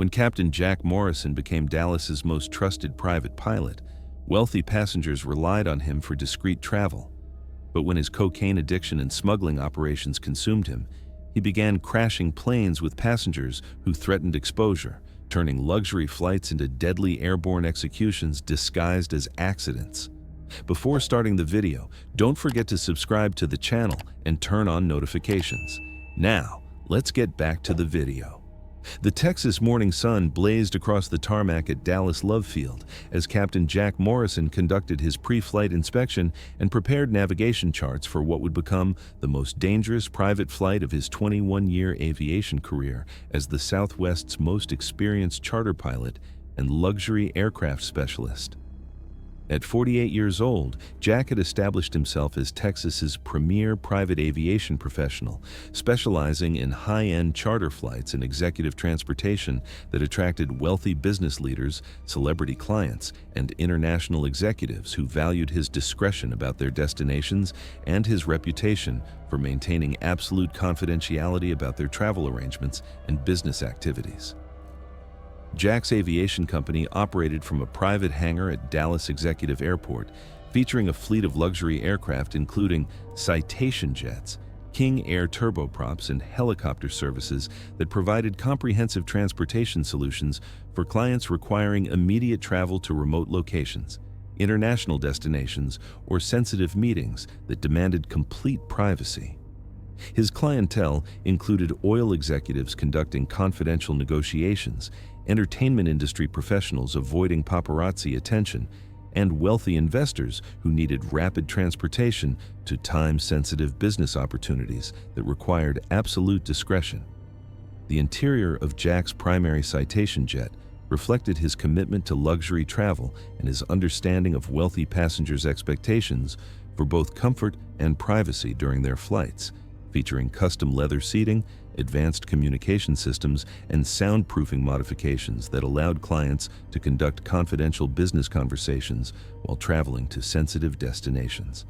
When Captain Jack Morrison became Dallas's most trusted private pilot, wealthy passengers relied on him for discreet travel. But when his cocaine addiction and smuggling operations consumed him, he began crashing planes with passengers who threatened exposure, turning luxury flights into deadly airborne executions disguised as accidents. Before starting the video, don't forget to subscribe to the channel and turn on notifications. Now, let's get back to the video. The Texas morning sun blazed across the tarmac at Dallas Love Field as Captain Jack Morrison conducted his pre-flight inspection and prepared navigation charts for what would become the most dangerous private flight of his 21-year aviation career as the Southwest's most experienced charter pilot and luxury aircraft specialist. At 48 years old, Jack had established himself as Texas's premier private aviation professional, specializing in high-end charter flights and executive transportation that attracted wealthy business leaders, celebrity clients, and international executives who valued his discretion about their destinations and his reputation for maintaining absolute confidentiality about their travel arrangements and business activities. Jack's aviation company operated from a private hangar at Dallas Executive Airport, featuring a fleet of luxury aircraft including Citation jets, King Air turboprops, and helicopter services that provided comprehensive transportation solutions for clients requiring immediate travel to remote locations, international destinations, or sensitive meetings that demanded complete privacy. His clientele included oil executives conducting confidential negotiations, entertainment industry professionals avoiding paparazzi attention, and wealthy investors who needed rapid transportation to time-sensitive business opportunities that required absolute discretion. The interior of Jack's primary Citation jet reflected his commitment to luxury travel and his understanding of wealthy passengers' expectations for both comfort and privacy during their flights, featuring custom leather seating, advanced communication systems, and soundproofing modifications that allowed clients to conduct confidential business conversations while traveling to sensitive destinations.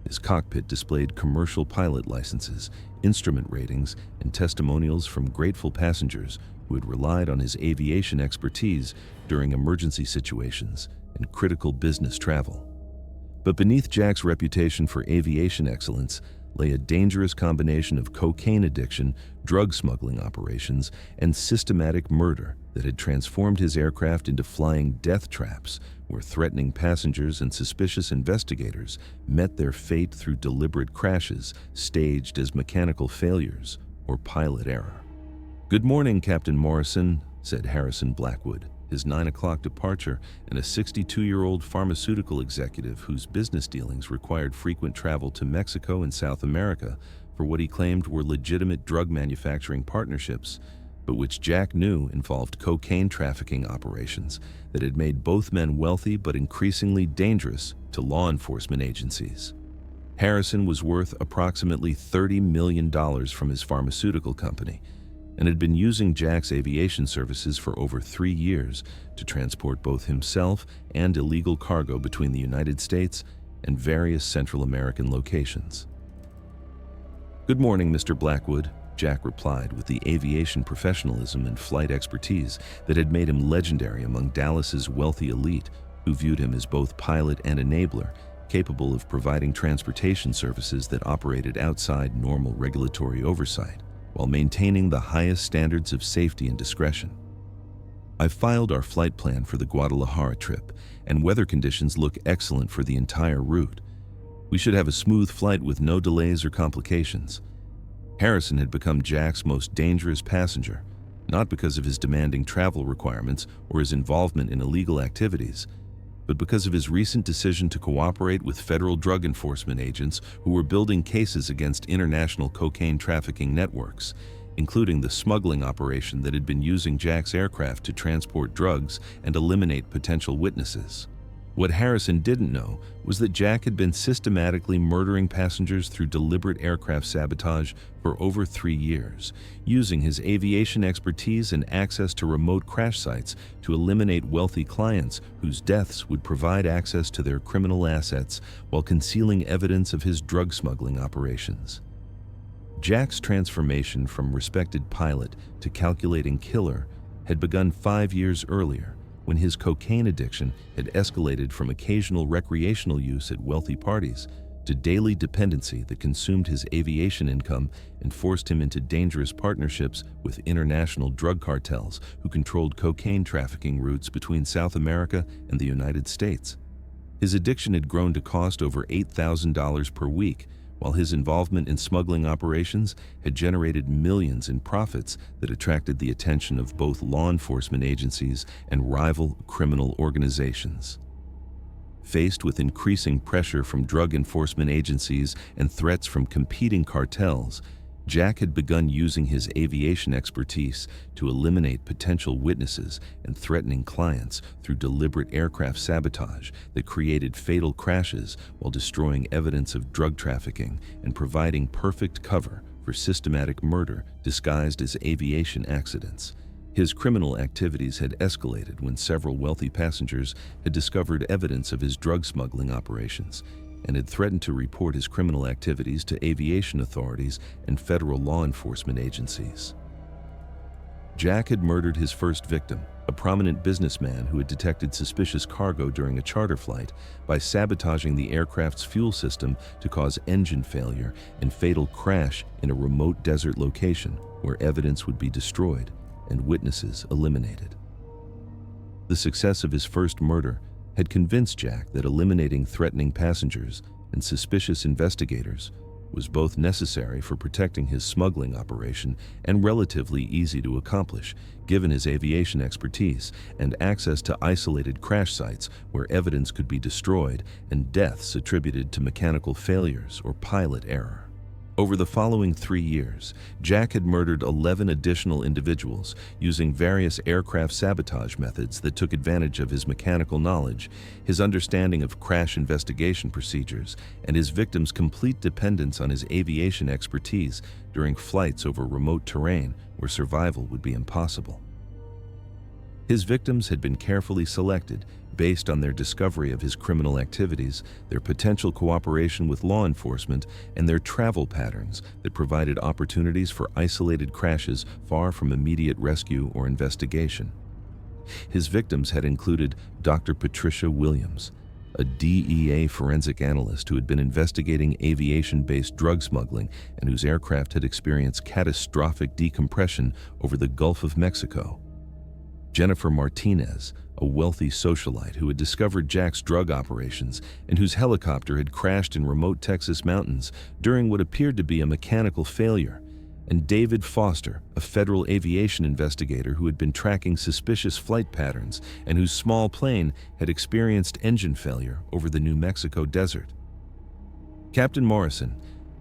His cockpit displayed commercial pilot licenses, instrument ratings, and testimonials from grateful passengers who had relied on his aviation expertise during emergency situations and critical business travel. But beneath Jack's reputation for aviation excellence lay a dangerous combination of cocaine addiction, drug smuggling operations, and systematic murder that had transformed his aircraft into flying death traps where threatening passengers and suspicious investigators met their fate through deliberate crashes staged as mechanical failures or pilot error. "Good morning, Captain Morrison," said Harrison Blackwood, his 9 o'clock departure, and a 62-year-old pharmaceutical executive whose business dealings required frequent travel to Mexico and South America for what he claimed were legitimate drug manufacturing partnerships, but which Jack knew involved cocaine trafficking operations that had made both men wealthy but increasingly dangerous to law enforcement agencies. Harrison was worth approximately $30 million from his pharmaceutical company, and had been using Jack's aviation services for over 3 years to transport both himself and illegal cargo between the United States and various Central American locations. "Good morning, Mr. Blackwood," Jack replied with the aviation professionalism and flight expertise that had made him legendary among Dallas's wealthy elite, who viewed him as both pilot and enabler, capable of providing transportation services that operated outside normal regulatory oversight, while maintaining the highest standards of safety and discretion. "I've filed our flight plan for the Guadalajara trip, and weather conditions look excellent for the entire route. We should have a smooth flight with no delays or complications." Harrison had become Jack's most dangerous passenger, not because of his demanding travel requirements or his involvement in illegal activities, but because of his recent decision to cooperate with federal drug enforcement agents who were building cases against international cocaine trafficking networks, including the smuggling operation that had been using Jack's aircraft to transport drugs and eliminate potential witnesses. What Harrison didn't know was that Jack had been systematically murdering passengers through deliberate aircraft sabotage for over 3 years, using his aviation expertise and access to remote crash sites to eliminate wealthy clients whose deaths would provide access to their criminal assets while concealing evidence of his drug smuggling operations. Jack's transformation from respected pilot to calculating killer had begun 5 years earlier, when his cocaine addiction had escalated from occasional recreational use at wealthy parties to daily dependency that consumed his aviation income and forced him into dangerous partnerships with international drug cartels who controlled cocaine trafficking routes between South America and the United States. His addiction had grown to cost over $8,000 per week, while his involvement in smuggling operations had generated millions in profits that attracted the attention of both law enforcement agencies and rival criminal organizations. Faced with increasing pressure from drug enforcement agencies and threats from competing cartels, Jack had begun using his aviation expertise to eliminate potential witnesses and threatening clients through deliberate aircraft sabotage that created fatal crashes while destroying evidence of drug trafficking and providing perfect cover for systematic murder disguised as aviation accidents. His criminal activities had escalated when several wealthy passengers had discovered evidence of his drug smuggling operations and had threatened to report his criminal activities to aviation authorities and federal law enforcement agencies. Jack had murdered his first victim, a prominent businessman who had detected suspicious cargo during a charter flight, by sabotaging the aircraft's fuel system to cause engine failure and fatal crash in a remote desert location where evidence would be destroyed and witnesses eliminated. The success of his first murder had convinced Jack that eliminating threatening passengers and suspicious investigators was both necessary for protecting his smuggling operation and relatively easy to accomplish, given his aviation expertise and access to isolated crash sites where evidence could be destroyed and deaths attributed to mechanical failures or pilot error. Over the following 3 years, Jack had murdered 11 additional individuals using various aircraft sabotage methods that took advantage of his mechanical knowledge, his understanding of crash investigation procedures, and his victims' complete dependence on his aviation expertise during flights over remote terrain where survival would be impossible. His victims had been carefully selected based on their discovery of his criminal activities, their potential cooperation with law enforcement, and their travel patterns that provided opportunities for isolated crashes far from immediate rescue or investigation. His victims had included Dr. Patricia Williams, a DEA forensic analyst who had been investigating aviation-based drug smuggling and whose aircraft had experienced catastrophic decompression over the Gulf of Mexico; Jennifer Martinez, a wealthy socialite who had discovered Jack's drug operations and whose helicopter had crashed in remote Texas mountains during what appeared to be a mechanical failure; and David Foster, a federal aviation investigator who had been tracking suspicious flight patterns and whose small plane had experienced engine failure over the New Mexico desert. "Captain Morrison,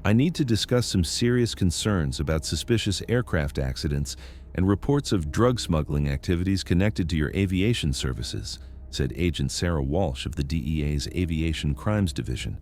I need to discuss some serious concerns about suspicious aircraft accidents and reports of drug smuggling activities connected to your aviation services," said Agent Sarah Walsh of the DEA's Aviation Crimes Division,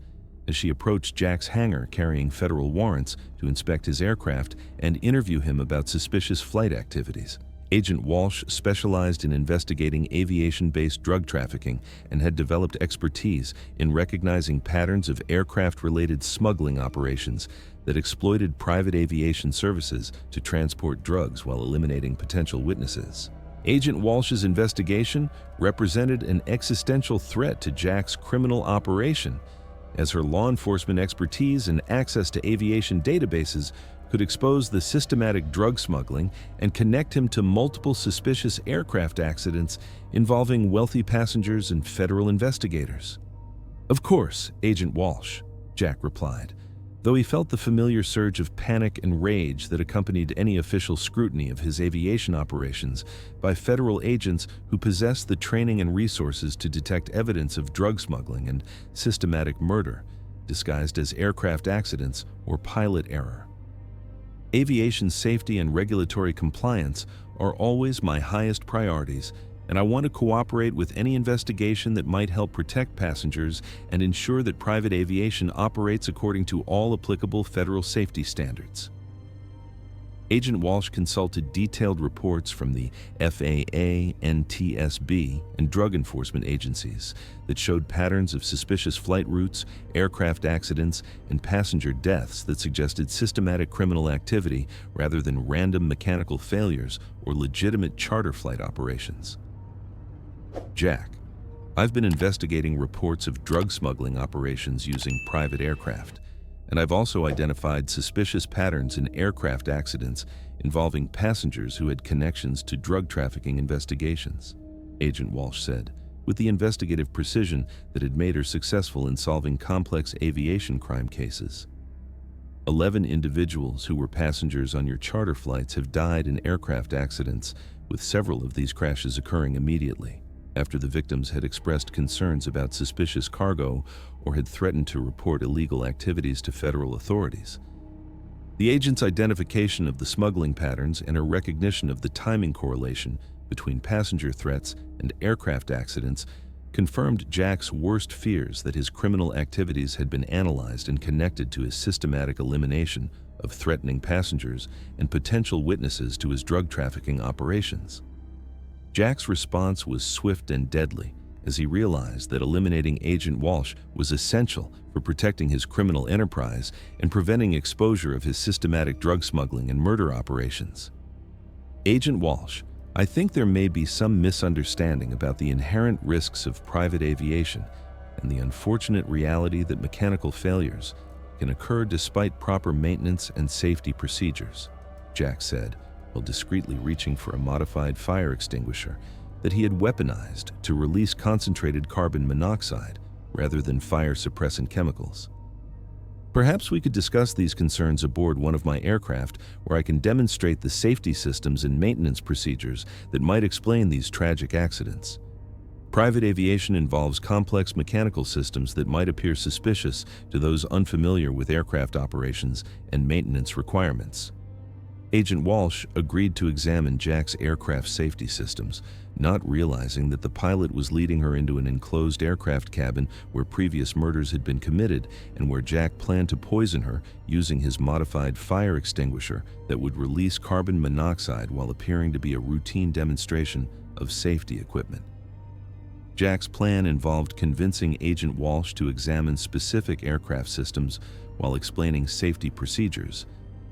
as she approached Jack's hangar carrying federal warrants to inspect his aircraft and interview him about suspicious flight activities. Agent Walsh specialized in investigating aviation-based drug trafficking and had developed expertise in recognizing patterns of aircraft-related smuggling operations that exploited private aviation services to transport drugs while eliminating potential witnesses. Agent Walsh's investigation represented an existential threat to Jack's criminal operation, as her law enforcement expertise and access to aviation databases could expose the systematic drug smuggling and connect him to multiple suspicious aircraft accidents involving wealthy passengers and federal investigators. "Of course, Agent Walsh," Jack replied, though he felt the familiar surge of panic and rage that accompanied any official scrutiny of his aviation operations by federal agents who possessed the training and resources to detect evidence of drug smuggling and systematic murder, disguised as aircraft accidents or pilot error. "Aviation safety and regulatory compliance are always my highest priorities, and I want to cooperate with any investigation that might help protect passengers and ensure that private aviation operates according to all applicable federal safety standards." Agent Walsh consulted detailed reports from the FAA, NTSB, and drug enforcement agencies that showed patterns of suspicious flight routes, aircraft accidents, and passenger deaths that suggested systematic criminal activity rather than random mechanical failures or legitimate charter flight operations. Jack: I've been investigating reports of drug smuggling operations using private aircraft, and I've also identified suspicious patterns in aircraft accidents involving passengers who had connections to drug trafficking investigations, Agent Walsh said, with the investigative precision that had made her successful in solving complex aviation crime cases. 11 individuals who were passengers on your charter flights have died in aircraft accidents, with several of these crashes occurring immediately after the victims had expressed concerns about suspicious cargo or had threatened to report illegal activities to federal authorities. The agent's identification of the smuggling patterns and her recognition of the timing correlation between passenger threats and aircraft accidents confirmed Jack's worst fears that his criminal activities had been analyzed and connected to his systematic elimination of threatening passengers and potential witnesses to his drug trafficking operations. Jack's response was swift and deadly as he realized that eliminating Agent Walsh was essential for protecting his criminal enterprise and preventing exposure of his systematic drug smuggling and murder operations. Agent Walsh, I think there may be some misunderstanding about the inherent risks of private aviation and the unfortunate reality that mechanical failures can occur despite proper maintenance and safety procedures, Jack said, while discreetly reaching for a modified fire extinguisher that he had weaponized to release concentrated carbon monoxide rather than fire-suppressant chemicals. Perhaps we could discuss these concerns aboard one of my aircraft where I can demonstrate the safety systems and maintenance procedures that might explain these tragic accidents. Private aviation involves complex mechanical systems that might appear suspicious to those unfamiliar with aircraft operations and maintenance requirements. Agent Walsh agreed to examine Jack's aircraft safety systems, not realizing that the pilot was leading her into an enclosed aircraft cabin where previous murders had been committed and where Jack planned to poison her using his modified fire extinguisher that would release carbon monoxide while appearing to be a routine demonstration of safety equipment. Jack's plan involved convincing Agent Walsh to examine specific aircraft systems while explaining safety procedures,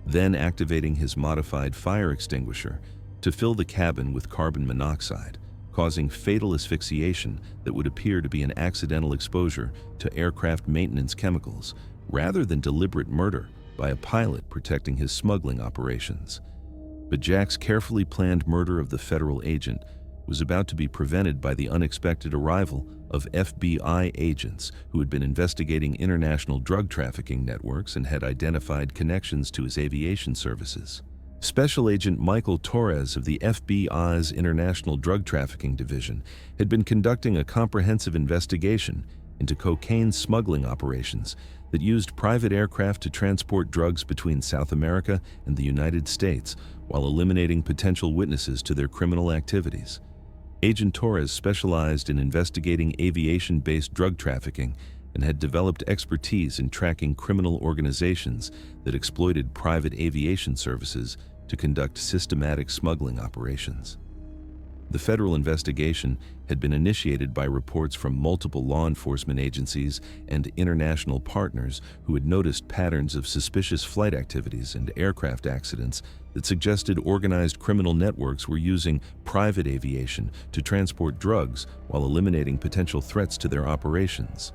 then activating his modified fire extinguisher to fill the cabin with carbon monoxide, causing fatal asphyxiation that would appear to be an accidental exposure to aircraft maintenance chemicals, rather than deliberate murder by a pilot protecting his smuggling operations. But Jack's carefully planned murder of the federal agent was about to be prevented by the unexpected arrival of FBI agents who had been investigating international drug trafficking networks and had identified connections to his aviation services. Special Agent Michael Torres of the FBI's International Drug Trafficking Division had been conducting a comprehensive investigation into cocaine smuggling operations that used private aircraft to transport drugs between South America and the United States while eliminating potential witnesses to their criminal activities. Agent Torres specialized in investigating aviation-based drug trafficking and had developed expertise in tracking criminal organizations that exploited private aviation services to conduct systematic smuggling operations. The federal investigation had been initiated by reports from multiple law enforcement agencies and international partners who had noticed patterns of suspicious flight activities and aircraft accidents that suggested organized criminal networks were using private aviation to transport drugs while eliminating potential threats to their operations.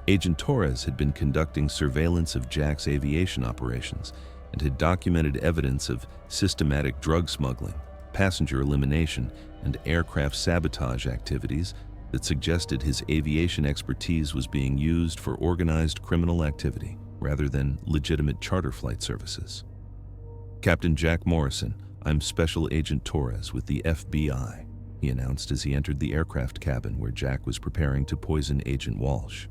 Agent Torres had been conducting surveillance of Jack's aviation operations and had documented evidence of systematic drug smuggling, passenger elimination, and aircraft sabotage activities that suggested his aviation expertise was being used for organized criminal activity rather than legitimate charter flight services. Captain Jack Morrison, I'm Special Agent Torres with the FBI, he announced as he entered the aircraft cabin where Jack was preparing to poison Agent Walsh.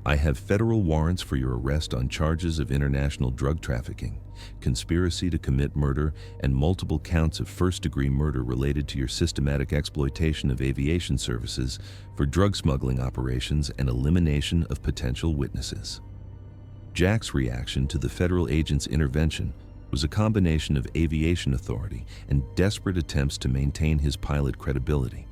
I have federal warrants for your arrest on charges of international drug trafficking, conspiracy to commit murder, and multiple counts of first-degree murder related to your systematic exploitation of aviation services for drug smuggling operations and elimination of potential witnesses. Jack's reaction to the federal agent's intervention was a combination of aviation authority and desperate attempts to maintain his pilot credibility,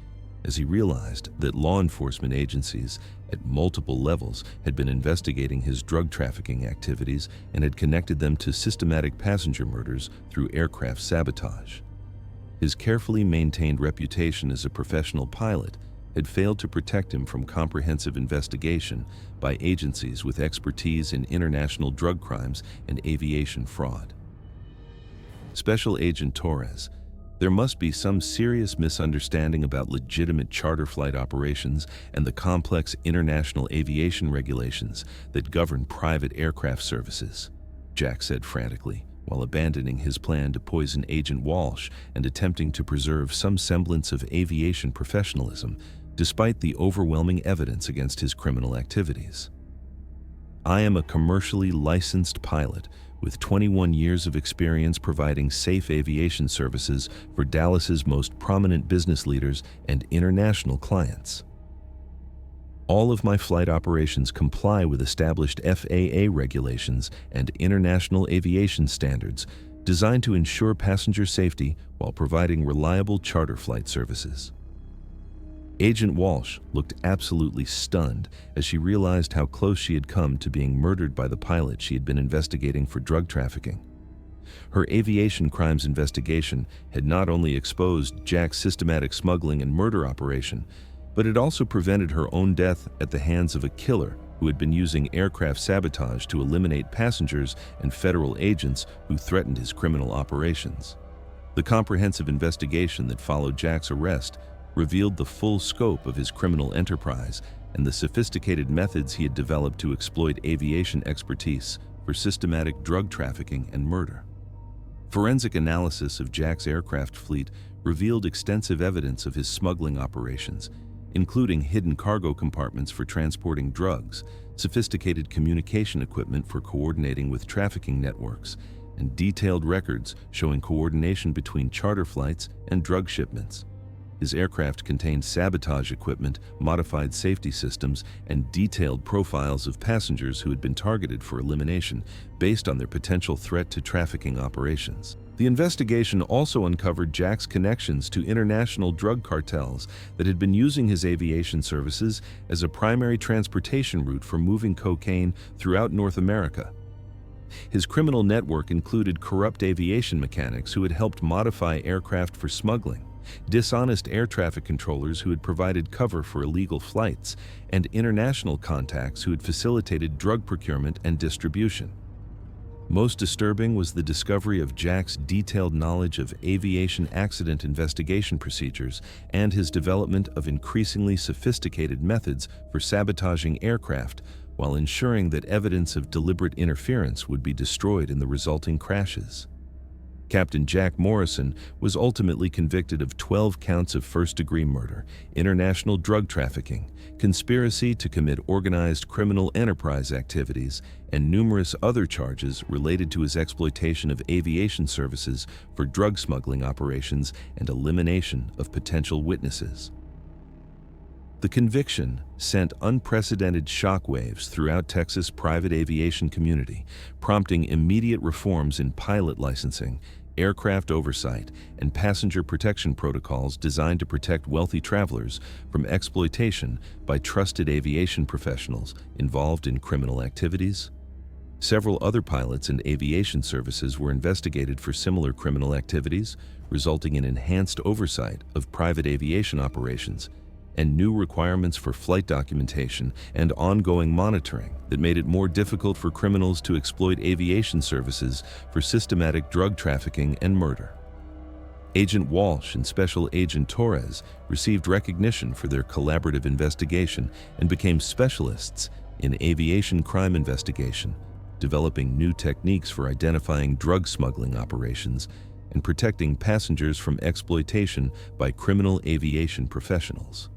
as he realized that law enforcement agencies at multiple levels had been investigating his drug trafficking activities and had connected them to systematic passenger murders through aircraft sabotage. His carefully maintained reputation as a professional pilot had failed to protect him from comprehensive investigation by agencies with expertise in international drug crimes and aviation fraud. Special Agent Torres, there must be some serious misunderstanding about legitimate charter flight operations and the complex international aviation regulations that govern private aircraft services, Jack said frantically, while abandoning his plan to poison Agent Walsh and attempting to preserve some semblance of aviation professionalism despite the overwhelming evidence against his criminal activities. I am a commercially licensed pilot with 21 years of experience providing safe aviation services for Dallas's most prominent business leaders and international clients. All of my flight operations comply with established FAA regulations and international aviation standards designed to ensure passenger safety while providing reliable charter flight services. Agent Walsh looked absolutely stunned as she realized how close she had come to being murdered by the pilot she had been investigating for drug trafficking. Her aviation crimes investigation had not only exposed Jack's systematic smuggling and murder operation, but it also prevented her own death at the hands of a killer who had been using aircraft sabotage to eliminate passengers and federal agents who threatened his criminal operations. The comprehensive investigation that followed Jack's arrest revealed the full scope of his criminal enterprise and the sophisticated methods he had developed to exploit aviation expertise for systematic drug trafficking and murder. Forensic analysis of Jack's aircraft fleet revealed extensive evidence of his smuggling operations, including hidden cargo compartments for transporting drugs, sophisticated communication equipment for coordinating with trafficking networks, and detailed records showing coordination between charter flights and drug shipments. His aircraft contained sabotage equipment, modified safety systems, and detailed profiles of passengers who had been targeted for elimination based on their potential threat to trafficking operations. The investigation also uncovered Jack's connections to international drug cartels that had been using his aviation services as a primary transportation route for moving cocaine throughout North America. His criminal network included corrupt aviation mechanics who had helped modify aircraft for smuggling, dishonest air traffic controllers who had provided cover for illegal flights, and international contacts who had facilitated drug procurement and distribution. Most disturbing was the discovery of Jack's detailed knowledge of aviation accident investigation procedures and his development of increasingly sophisticated methods for sabotaging aircraft while ensuring that evidence of deliberate interference would be destroyed in the resulting crashes. Captain Jack Morrison was ultimately convicted of 12 counts of first-degree murder, international drug trafficking, conspiracy to commit organized criminal enterprise activities, and numerous other charges related to his exploitation of aviation services for drug smuggling operations and elimination of potential witnesses. The conviction sent unprecedented shockwaves throughout Texas' private aviation community, prompting immediate reforms in pilot licensing, aircraft oversight, and passenger protection protocols designed to protect wealthy travelers from exploitation by trusted aviation professionals involved in criminal activities. Several other pilots and aviation services were investigated for similar criminal activities, resulting in enhanced oversight of private aviation operations and new requirements for flight documentation and ongoing monitoring that made it more difficult for criminals to exploit aviation services for systematic drug trafficking and murder. Agent Walsh and Special Agent Torres received recognition for their collaborative investigation and became specialists in aviation crime investigation, developing new techniques for identifying drug smuggling operations and protecting passengers from exploitation by criminal aviation professionals.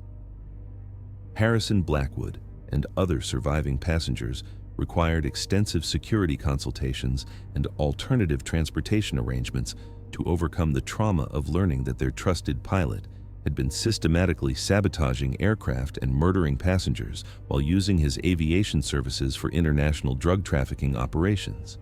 Harrison Blackwood and other surviving passengers required extensive security consultations and alternative transportation arrangements to overcome the trauma of learning that their trusted pilot had been systematically sabotaging aircraft and murdering passengers while using his aviation services for international drug trafficking operations.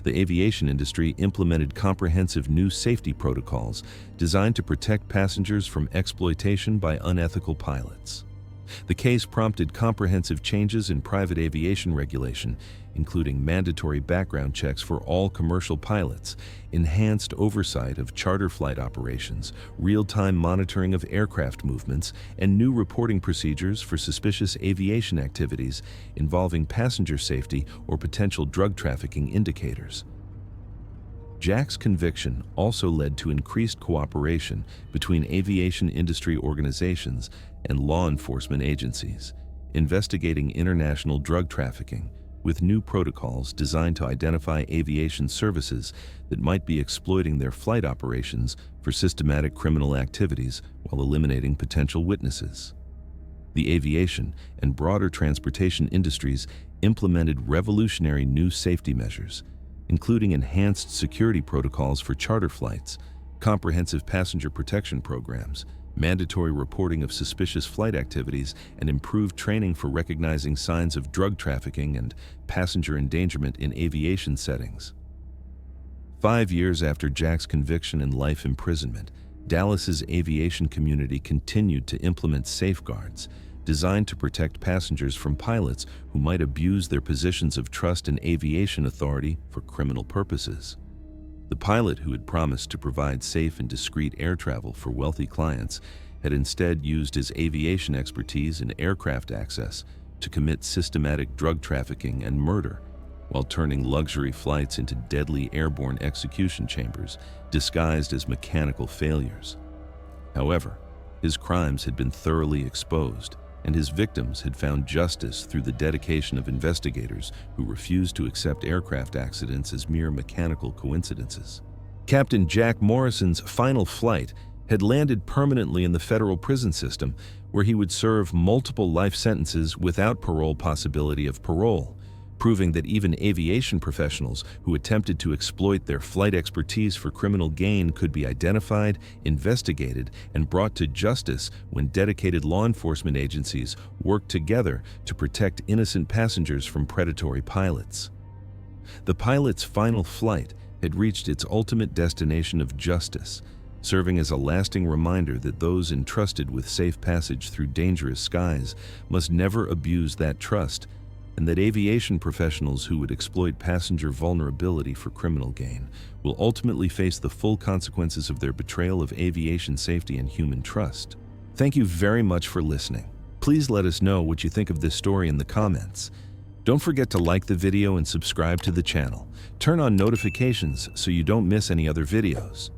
The aviation industry implemented comprehensive new safety protocols designed to protect passengers from exploitation by unethical pilots. The case prompted comprehensive changes in private aviation regulation, including mandatory background checks for all commercial pilots, enhanced oversight of charter flight operations, real-time monitoring of aircraft movements, and new reporting procedures for suspicious aviation activities involving passenger safety or potential drug trafficking indicators. Jack's conviction also led to increased cooperation between aviation industry organizations and law enforcement agencies, investigating international drug trafficking, with new protocols designed to identify aviation services that might be exploiting their flight operations for systematic criminal activities while eliminating potential witnesses. The aviation and broader transportation industries implemented revolutionary new safety measures, including enhanced security protocols for charter flights, comprehensive passenger protection programs, mandatory reporting of suspicious flight activities, and improved training for recognizing signs of drug trafficking and passenger endangerment in aviation settings. 5 years after Jack's conviction and life imprisonment, Dallas's aviation community continued to implement safeguards designed to protect passengers from pilots who might abuse their positions of trust in aviation authority for criminal purposes. The pilot who had promised to provide safe and discreet air travel for wealthy clients had instead used his aviation expertise in aircraft access to commit systematic drug trafficking and murder, while turning luxury flights into deadly airborne execution chambers disguised as mechanical failures. However, his crimes had been thoroughly exposed, and his victims had found justice through the dedication of investigators who refused to accept aircraft accidents as mere mechanical coincidences. Captain Jack Morrison's final flight had landed permanently in the federal prison system, where he would serve multiple life sentences without parole possibility of parole, proving that even aviation professionals who attempted to exploit their flight expertise for criminal gain could be identified, investigated, and brought to justice when dedicated law enforcement agencies worked together to protect innocent passengers from predatory pilots. The pilot's final flight had reached its ultimate destination of justice, serving as a lasting reminder that those entrusted with safe passage through dangerous skies must never abuse that trust, and that aviation professionals who would exploit passenger vulnerability for criminal gain will ultimately face the full consequences of their betrayal of aviation safety and human trust. Thank you very much for listening. Please let us know what you think of this story in the comments. Don't forget to like the video and subscribe to the channel. Turn on notifications so you don't miss any other videos.